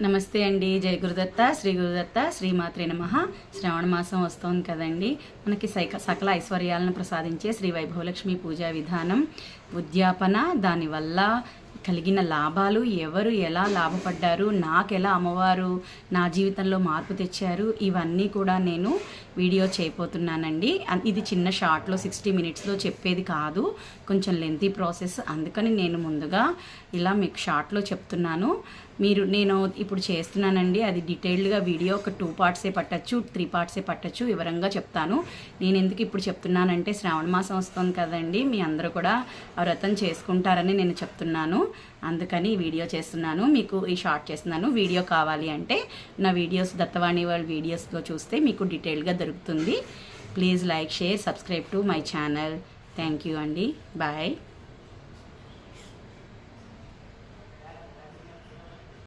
నమస్తే అండి. జై గురుదత్త, శ్రీ గురుదత్త, శ్రీమాత్రే నమః. శ్రావణ మాసం వస్తోంది కదండి. మనకి సకల ఐశ్వర్యాలను ప్రసాదించే శ్రీ వైభవలక్ష్మి పూజా విధానం, ఉద్యాపన, దానివల్ల కలిగిన లాభాలు, ఎవరు ఎలా లాభపడ్డారు, నాకెలా అమ్మవారు నా జీవితంలో మార్పు తెచ్చారు, ఇవన్నీ కూడా నేను వీడియో చేయబోతున్నానండి. ఇది చిన్న షార్ట్లో 60 మినిట్స్లో చెప్పేది కాదు, కొంచెం లెంతీ ప్రాసెస్. అందుకని నేను ముందుగా ఇలా మీకు షార్ట్లో చెప్తున్నాను. నేను ఇప్పుడు చేస్తున్నానండి, అది డీటెయిల్డ్గా వీడియో ఒక 2 పార్ట్సే పట్టచ్చు, 3 పార్ట్సే పట్టచ్చు, వివరంగా చెప్తాను. నేను ఎందుకు ఇప్పుడు చెప్తున్నానంటే శ్రావణ మాసం వస్తుంది కదండి, మీ అందరూ కూడా ఆ వ్రతం చేసుకుంటారని నేను చెప్తున్నాను. అందుకని ఈ వీడియో చేస్తున్నాను, మీకు ఈ షార్ట్ చేస్తున్నాను. వీడియో కావాలి అంటే నా వీడియోస్ దత్తవాణి వరల్డ్ వీడియోస్లో చూస్తే మీకు డీటెయిల్గా దొరుకుతుంది. Please like, share, subscribe to my channel. Thank you అండి. బాయ్.